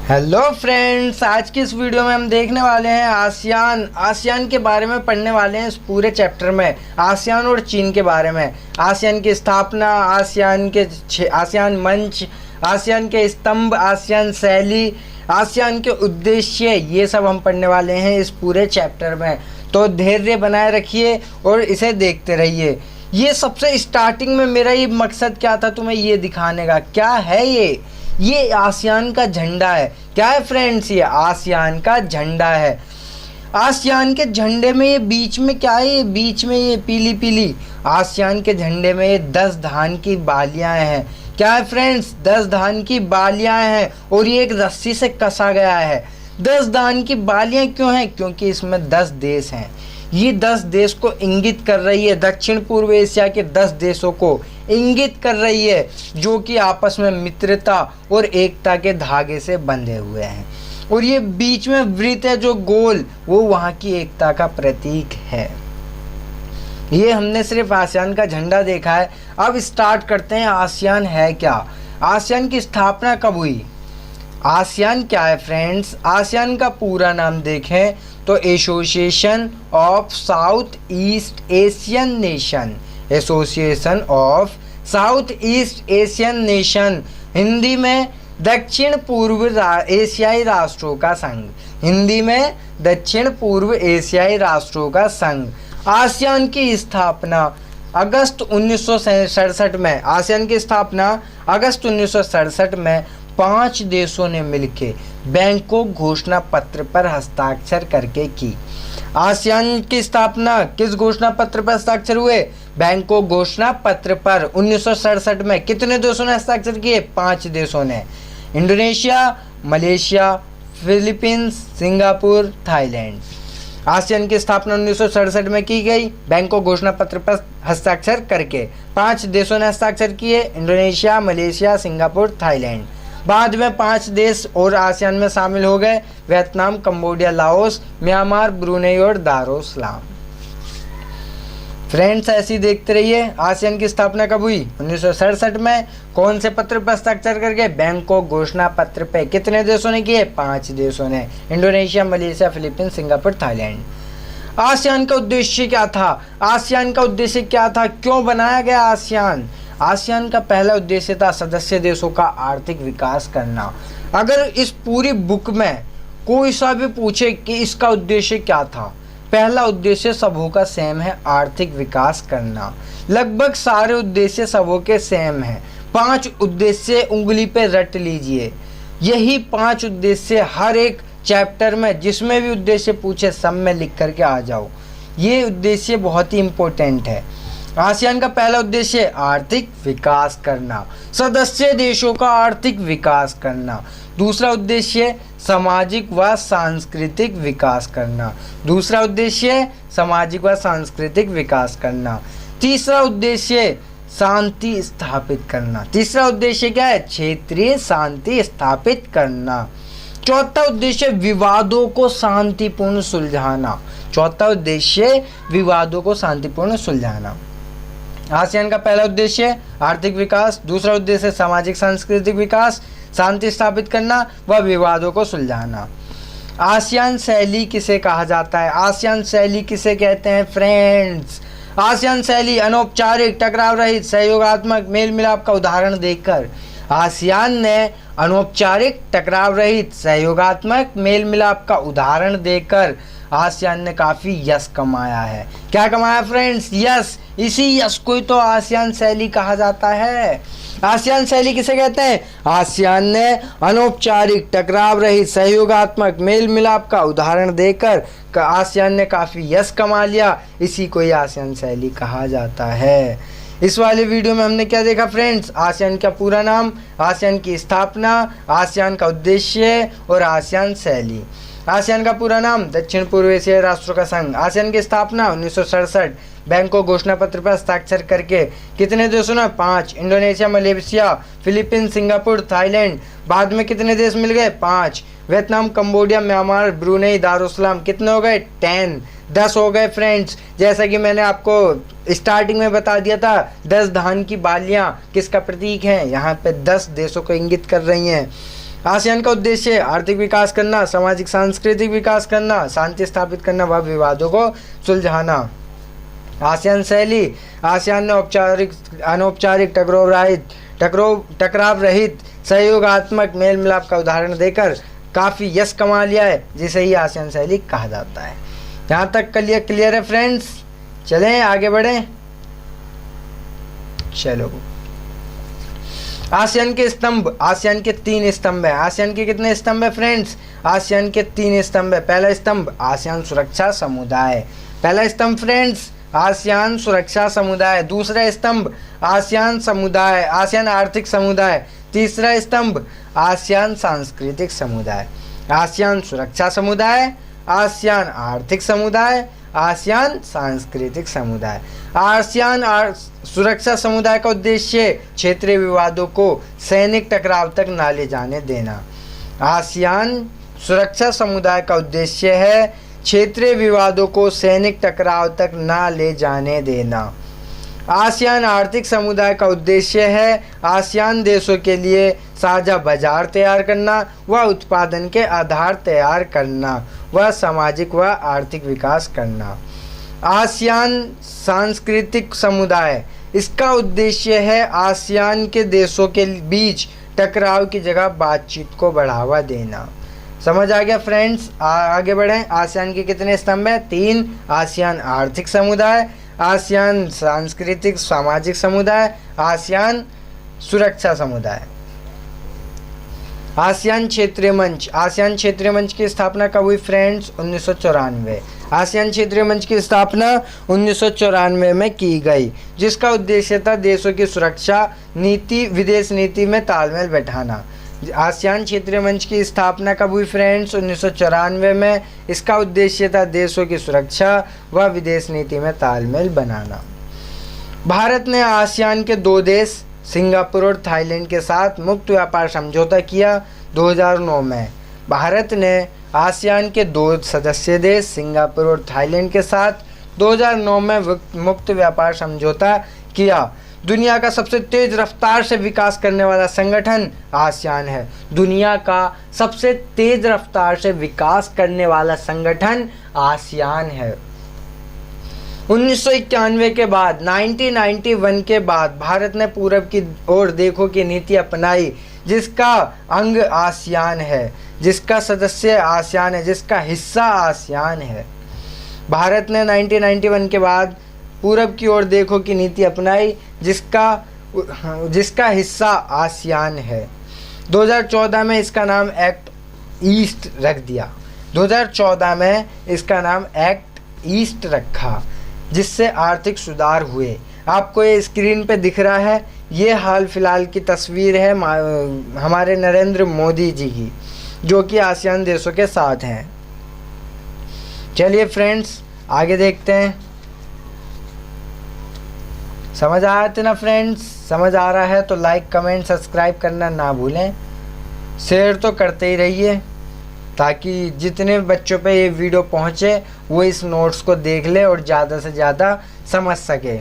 Hello friends, आज की इस वीडियो में हम देखने वाले हैं आसियान के बारे में पढ़ने वाले हैं। इस पूरे चैप्टर में आसियान और चीन के बारे में, आसियान की स्थापना, आसियान मंच, आसियान के स्तंभ, आसियान शैली, आसियान के उद्देश्य, ये सब हम पढ़ने वाले हैं इस पूरे चैप्टर में। तो धैर्य बनाए रखिए और इसे देखते रहिए। ये सबसे स्टार्टिंग में मेरा ये मकसद क्या था, तुम्हें ये दिखाने का। क्या है ये आसियान का झंडा है। क्या है फ्रेंड्स? ये आसियान का झंडा है। आसियान के झंडे में ये बीच में क्या है? ये बीच में ये पीली पीली आसियान के झंडे में ये 10 धान की बालियां हैं। क्या है फ्रेंड्स? 10 धान की बालियां हैं और ये एक रस्सी से कसा गया है। 10 धान की बालियां क्यों हैं? क्योंकि इसमें 10 देश हैं। ये 10 देश को इंगित कर रही है, दक्षिण पूर्व एशिया के 10 देशों को इंगित कर रही है, जो कि आपस में मित्रता और एकता के धागे से बंधे हुए हैं। और ये बीच में वृत्त है जो गोल, वो वहाँ की एकता का प्रतीक है। ये हमने सिर्फ आसियान का झंडा देखा है। अब स्टार्ट करते हैं, आसियान है क्या? आसियान की स्थापना कब हुई? आसियान क्या है फ्रेंड्स? आसियान का पूरा नाम देखें तो association of south east Asian nation, association of south east Asian nation, Hindi में दक्षिण पूर्व एशियाई राष्ट्रों का संघ, हिंदी में दक्षिण पूर्व एशियाई राष्ट्रों का संघ। आसियान की स्थापना अगस्त 1967 में, आसियान की स्थापना अगस्त 1967 में 5 देशों ने मिलकर बैंकॉक घोषणा पत्र पर हस्ताक्षर करके की। आसियान की स्थापना किस घोषणा पत्र पर हस्ताक्षर हुए? बैंकॉक घोषणा पत्र पर 1967 में। कितने देशों ने हस्ताक्षर किए? 5 देशों ने। Indonesia, Malaysia, Philippines, Singapore, Thailand. ASEAN की स्थापना 1967 में की गई बैंकॉक घोषणा पत्र पर हस्ताक्षर करके। 5 देशों ने हस्ताक्षर किए, इंडोनेशिया, मलेशिया, सिंगापुर, थाईलैंड। बाद में 5 देश और आसियान में शामिल हो गए, Vietnam, Cambodia, Laos, Myanmar, Brunei और दारुसलाम। फ्रेंड्स, ऐसी देखते रहिए। आसियान की स्थापना कब हुई? 1967 में। कौन से पत्र पर हस्ताक्षर करके? बैंकॉक घोषणा पत्र पे। कितने देशों ने किए? 5 देशों ने, Indonesia, Malaysia, Philippines, Singapore, Thailand. ASEAN का उद्देश्य क्या था? आसियान का उद्देश्य क्या था? क्यों बनाया गया आसियान? आसियान का पहला उद्देश्य था सदस्य देशों का आर्थिक विकास करना। अगर इस पूरी बुक में कोई सा भी पूछे कि इसका उद्देश्य क्या था, पहला उद्देश्य सबों का सेम है, आर्थिक विकास करना। लगभग सारे उद्देश्य सबों के सेम हैं। 5 उद्देश्य उंगली पे रट लीजिए। यही 5 उद्देश्य हर एक चैप्टर में जिसमें भी उद्देश्य पूछे सब में लिख करके आ जाओ। ये उद्देश्य बहुत ही इम्पोर्टेंट है। आसियान का पहला उद्देश्य आर्थिक विकास करना, सदस्य देशों का आर्थिक विकास करना। दूसरा उद्देश्य सामाजिक व सांस्कृतिक विकास करना। दूसरा उद्देश्य सामाजिक व सांस्कृतिक विकास करना। तीसरा उद्देश्य शांति स्थापित करना। तीसरा उद्देश्य क्या है? क्षेत्रीय शांति स्थापित करना। चौथा उद्देश्य विवादों को शांतिपूर्ण सुलझाना। चौथा उद्देश्य विवादों को शांतिपूर्ण सुलझाना। आसियान का पहला उद्देश्य आर्थिक विकास, दूसरा उद्देश्य सामाजिक सांस्कृतिक विकास, शांति स्थापित करना व विवादों को सुलझाना। आसियान शैली किसे कहा जाता है? आसियान शैली किसे कहते हैं फ्रेंड्स? आसियान शैली अनौपचारिक, टकराव रहित, सहयोगात्मक, मेल मिलाप का उदाहरण देकर आसियान ने अनौपचारिक, टकराव रहित, सहयोगात्मक, मेल मिलाप का उदाहरण देकर आसियान ने काफ़ी यश कमाया है। क्या कमाया फ्रेंड्स? यश। इसी यश को ही तो आसियान शैली कहा जाता है। आसियान शैली किसे कहते हैं? आसियान ने अनौपचारिक, टकराव रहित, सहयोगात्मक, मेल मिलाप का उदाहरण देकर आसियान ने काफ़ी यश कमा लिया। इसी को ही आसियान शैली कहा जाता है। इस वाले वीडियो में हमने क्या देखा फ्रेंड्स? आसियान का पूरा नाम, आसियान की स्थापना, आसियान का उद्देश्य और आसियान शैली। आसियान का पूरा नाम दक्षिण पूर्व एशियाई राष्ट्रों का संघ। आसियान की स्थापना 1967 बैंकॉक घोषणा पत्र पर हस्ताक्षर करके। कितने देशों ने? 5, Indonesia, Malaysia, Philippines, Singapore, Thailand. बाद में कितने देश मिल गए? 5, Vietnam, Cambodia, Myanmar, Brunei, Darussalam. कितने हो गए? 10 हो गए फ्रेंड्स। जैसा कि मैंने आपको स्टार्टिंग में बता दिया था, 10 धान की बालियां किसका प्रतीक हैं? यहाँ पे 10 देशों को इंगित कर रही हैं। आसियान का उद्देश्य आर्थिक विकास करना, सामाजिक सांस्कृतिक विकास करना, शांति स्थापित करना व विवादों को सुलझाना। आसियान शैली, आसियान ने औपचारिक अनौपचारिक टकराव रहित सहयोगात्मक मेल मिलाप का उदाहरण देकर काफ़ी यश कमा लिया है, जिसे ही आसियान शैली कहा जाता है। यहाँ तक क्लियर है फ्रेंड्स। चलें आगे बढ़ें। चलो, आसियान के स्तंभ, आसियान के 3 स्तंभ हैं। आसियान के कितने स्तंभ है फ्रेंड्स? आसियान के 3 स्तंभ है। पहला स्तंभ आसियान सुरक्षा समुदाय, पहला स्तंभ फ्रेंड्स आसियान सुरक्षा समुदाय। दूसरा स्तंभ आसियान समुदाय, आसियान आर्थिक समुदाय। तीसरा स्तंभ आसियान सांस्कृतिक समुदाय। आसियान सुरक्षा समुदाय, आसियान आर्थिक समुदाय, आसियान सांस्कृतिक समुदाय। आसियान सुरक्षा समुदाय का उद्देश्य क्षेत्रीय विवादों को सैनिक टकराव तक न ले जाने देना। आसियान सुरक्षा समुदाय का उद्देश्य है क्षेत्रीय विवादों को सैनिक टकराव तक न ले जाने देना। आसियान आर्थिक समुदाय का उद्देश्य है आसियान देशों के लिए साझा बाजार तैयार करना व उत्पादन के आधार तैयार करना व सामाजिक व आर्थिक विकास करना। आसियान सांस्कृतिक समुदाय, इसका उद्देश्य है आसियान के देशों के बीच टकराव की जगह बातचीत को बढ़ावा देना। समझ आ गया फ्रेंड्स? आगे बढ़ें। आसियान के कितने स्तंभ हैं? 3। आसियान आर्थिक समुदाय, आसियान सांस्कृतिक सामाजिक समुदाय, आसियान सुरक्षा समुदाय। आसियान क्षेत्रीय मंच, आसियान क्षेत्रीय मंच की स्थापना कब हुई फ्रेंड्स? 1994। आसियान क्षेत्रीय मंच की स्थापना 1994 में की गई, जिसका उद्देश्य था देशों की सुरक्षा नीति, विदेश नीति में तालमेल बैठाना। आसियान क्षेत्रीय मंच की स्थापना कब हुई फ्रेंड्स? 1994 में। इसका उद्देश्य था देशों की सुरक्षा व विदेश नीति में तालमेल बनाना। भारत ने आसियान के 2 देश सिंगापुर और थाईलैंड के साथ मुक्त व्यापार समझौता किया 2009 में। भारत ने आसियान के 2 सदस्य देश सिंगापुर और थाईलैंड के साथ 2009 में मुक्त व्यापार समझौता किया। दुनिया का सबसे तेज रफ्तार से विकास करने वाला संगठन आसियान है। दुनिया का सबसे तेज रफ्तार से विकास करने वाला संगठन आसियान है। 1991 के बाद 1991 के बाद भारत ने पूरब की ओर देखो की नीति अपनाई, जिसका अंग आसियान है, जिसका सदस्य आसियान है, जिसका हिस्सा आसियान है। भारत ने 1991 के बाद पूरब की ओर देखो की नीति अपनाई, जिसका हिस्सा आसियान है। 2014 में इसका नाम एक्ट ईस्ट रख दिया। 2014 में इसका नाम एक्ट ईस्ट रखा, जिससे आर्थिक सुधार हुए। आपको ये स्क्रीन पे दिख रहा है, ये हाल फिलहाल की तस्वीर है हमारे नरेंद्र मोदी जी की, जो कि आसियान देशों के साथ हैं। चलिए फ्रेंड्स आगे देखते हैं। समझ आ रहे थे ना फ्रेंड्स? समझ आ रहा है तो लाइक कमेंट सब्सक्राइब करना ना भूलें। शेयर तो करते ही रहिए, ताकि जितने बच्चों पे ये वीडियो पहुँचे वो इस नोट्स को देख ले और ज़्यादा से ज़्यादा समझ सके।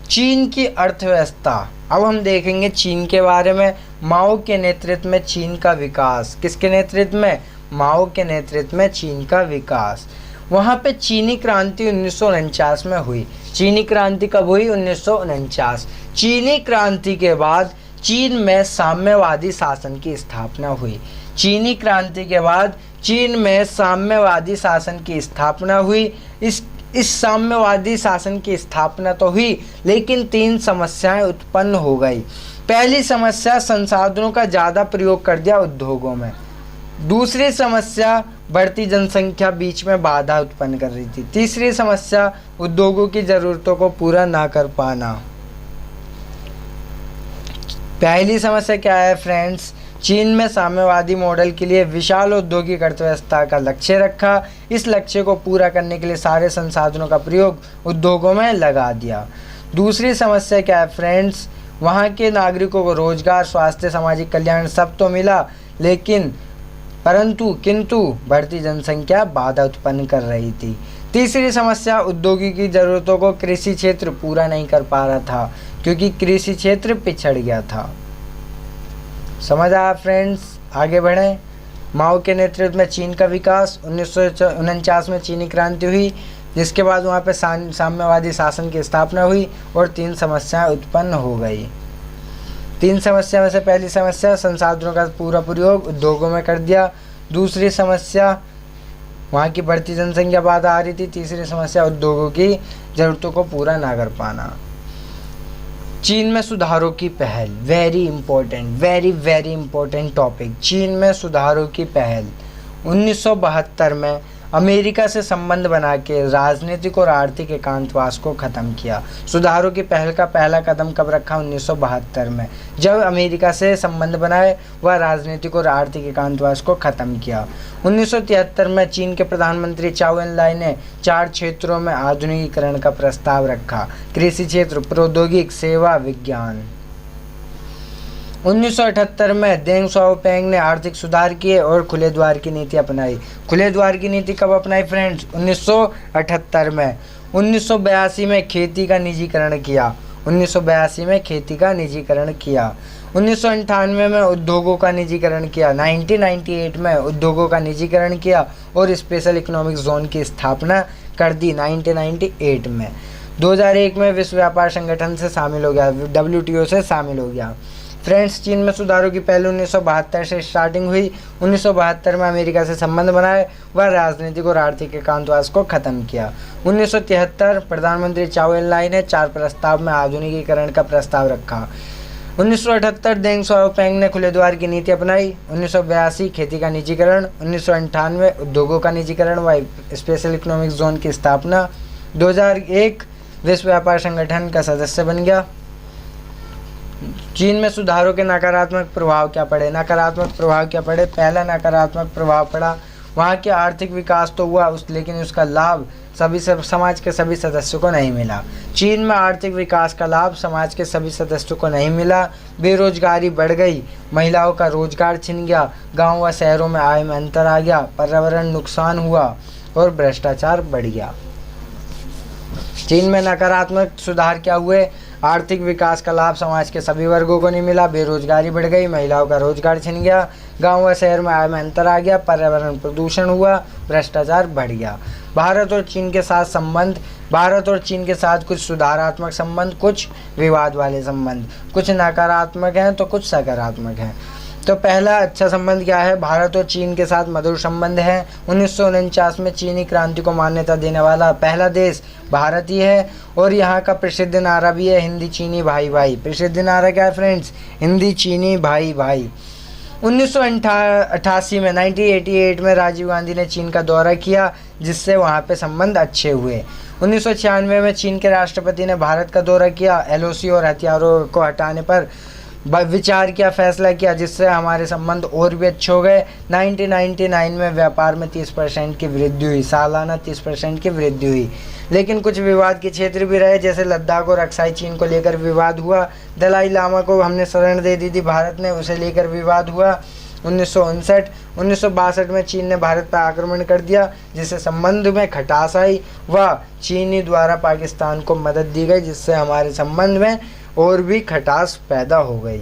चीन की अर्थव्यवस्था, अब हम देखेंगे चीन के बारे में। माओ के नेतृत्व में चीन का विकास, किसके नेतृत्व में? माओ के नेतृत्व में चीन का विकास। वहाँ पे चीनी क्रांति 1949 में हुई। चीनी क्रांति कब हुई? 1949। चीनी क्रांति के बाद चीन में साम्यवादी शासन की स्थापना हुई। चीनी क्रांति के बाद चीन में साम्यवादी शासन की स्थापना हुई। इस साम्यवादी शासन की स्थापना तो हुई, लेकिन 3 समस्याएं उत्पन्न हो गई। पहली समस्या, संसाधनों का ज़्यादा प्रयोग कर दिया उद्योगों में। दूसरी समस्या, बढ़ती जनसंख्या बीच में बाधा उत्पन्न कर रही थी। तीसरी समस्या, उद्योगों की ज़रूरतों को पूरा ना कर पाना। पहली समस्या क्या है फ्रेंड्स? चीन में साम्यवादी मॉडल के लिए विशाल औद्योगिक अर्थव्यवस्था का लक्ष्य रखा। इस लक्ष्य को पूरा करने के लिए सारे संसाधनों का प्रयोग उद्योगों में लगा दिया। दूसरी समस्या क्या है फ्रेंड्स? वहाँ के नागरिकों को रोजगार, स्वास्थ्य, सामाजिक कल्याण सब तो मिला, किंतु बढ़ती जनसंख्या बाधा उत्पन्न कर रही थी। तीसरी समस्या, औद्योगिक की ज़रूरतों को कृषि क्षेत्र पूरा नहीं कर पा रहा था, क्योंकि कृषि क्षेत्र पिछड़ गया था। समझ आया फ्रेंड्स? आगे बढ़ें। माओ के नेतृत्व में चीन का विकास। 1949 में चीनी क्रांति हुई, जिसके बाद वहाँ पे साम्यवादी शासन की स्थापना हुई और 3 समस्याएं उत्पन्न हो गई। 3 समस्या में से पहली समस्या संसाधनों का पूरा प्रयोग उद्योगों में कर दिया। दूसरी समस्या वहाँ की बढ़ती जनसंख्या बाधा आ रही थी। तीसरी समस्या उद्योगों की ज़रूरतों को पूरा ना कर पाना। चीन में सुधारों की पहल, वेरी इंपॉर्टेंट टॉपिक। चीन में सुधारों की पहल 1972 में अमेरिका से संबंध बना के राजनीतिक और आर्थिक एकांतवास को ख़त्म किया। सुधारों की पहल का पहला कदम कब रखा? 1972 में, जब अमेरिका से संबंध बनाए वह राजनीतिक और आर्थिक एकांतवास को ख़त्म किया। 1973 में चीन के प्रधानमंत्री चाउ एन लाई ने 4 क्षेत्रों में आधुनिकीकरण का प्रस्ताव रखा। कृषि क्षेत्र, प्रौद्योगिक, सेवा, विज्ञान। 1978 में देंग शाओपिंग ने आर्थिक सुधार किए और खुले द्वार की नीति अपनाई। खुले द्वार की नीति कब अपनाई फ्रेंड्स? 1978 में। 1982 में खेती का निजीकरण किया। 1982 में खेती का निजीकरण किया। 1998 में उद्योगों का निजीकरण किया। 1998 में उद्योगों का निजीकरण किया और स्पेशल इकोनॉमिक जोन की स्थापना कर दी 1998 में। 2001 में विश्व व्यापार संगठन से शामिल हो गया, WTO से शामिल हो गया। फ्रेंड्स, चीन में सुधारों की पहल 1972 से स्टार्टिंग हुई। 1972 में अमेरिका से संबंध बनाए व राजनीतिक और आर्थिक एकांतवास को ख़त्म किया। 1973 प्रधानमंत्री चाउ एन लाई ने 4 प्रस्ताव में आधुनिकीकरण का प्रस्ताव रखा। 1978 देंग शाओपिंग ने खुले द्वार की नीति अपनाई। 1982 खेती का निजीकरण। 1998 उद्योगों का निजीकरण व स्पेशल इकोनॉमिक जोन की स्थापना। 2001 विश्व व्यापार संगठन का सदस्य बन गया। चीन में सुधारों के नकारात्मक प्रभाव क्या पड़े? पहला नकारात्मक प्रभाव पड़ा, वहाँ के आर्थिक विकास तो हुआ लेकिन उसका लाभ समाज के सभी सदस्यों को नहीं मिला। चीन में आर्थिक विकास का लाभ समाज के सभी सदस्यों को नहीं मिला। बेरोजगारी बढ़ गई, महिलाओं का रोजगार छिन गया, गाँव व शहरों में आय में अंतर आ गया, पर्यावरण नुकसान हुआ और भ्रष्टाचार बढ़ गया। चीन में नकारात्मक सुधार क्या हुए? आर्थिक विकास का लाभ समाज के सभी वर्गों को नहीं मिला, बेरोजगारी बढ़ गई, महिलाओं का रोजगार छिन गया, गांव व शहर में आय में अंतर आ गया, पर्यावरण प्रदूषण हुआ, भ्रष्टाचार बढ़ गया। भारत और चीन के साथ कुछ सुधारात्मक संबंध, कुछ विवाद वाले संबंध, कुछ नकारात्मक हैं तो कुछ सकारात्मक हैं। तो पहला अच्छा संबंध क्या है? भारत और चीन के साथ मधुर संबंध है। 1949 में चीनी क्रांति को मान्यता देने वाला पहला देश भारत ही है और यहाँ का प्रसिद्ध नारा भी है, हिंदी चीनी भाई भाई। प्रसिद्ध नारा क्या है फ्रेंड्स? हिंदी चीनी भाई भाई। 1988 में राजीव गांधी ने चीन का दौरा किया, जिससे वहाँ पे संबंध अच्छे हुए। 1996 में चीन के राष्ट्रपति ने भारत का दौरा किया, LOC और हथियारों को हटाने पर विचार किया, फैसला किया, जिससे हमारे संबंध और भी अच्छे हो गए। 1999 में व्यापार में 30% की वृद्धि हुई, सालाना 30% की वृद्धि हुई। लेकिन कुछ विवाद के क्षेत्र भी रहे, जैसे लद्दाख और अक्साई चीन को लेकर विवाद हुआ। दलाई लामा को हमने शरण दे दी थी भारत ने, उसे लेकर विवाद हुआ। 1962 में चीन ने भारत पर आक्रमण कर दिया, जिससे संबंध में खटास आई व चीनी द्वारा पाकिस्तान को मदद दी गई, जिससे हमारे संबंध में और भी खटास पैदा हो गई।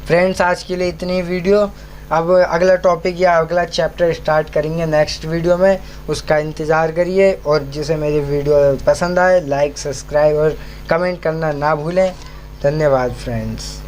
फ्रेंड्स, आज के लिए इतनी वीडियो। अब अगला टॉपिक या अगला चैप्टर स्टार्ट करेंगे नेक्स्ट वीडियो में, उसका इंतज़ार करिए। और जिसे मेरी वीडियो पसंद आए, लाइक, सब्सक्राइब और कमेंट करना ना भूलें। धन्यवाद फ्रेंड्स।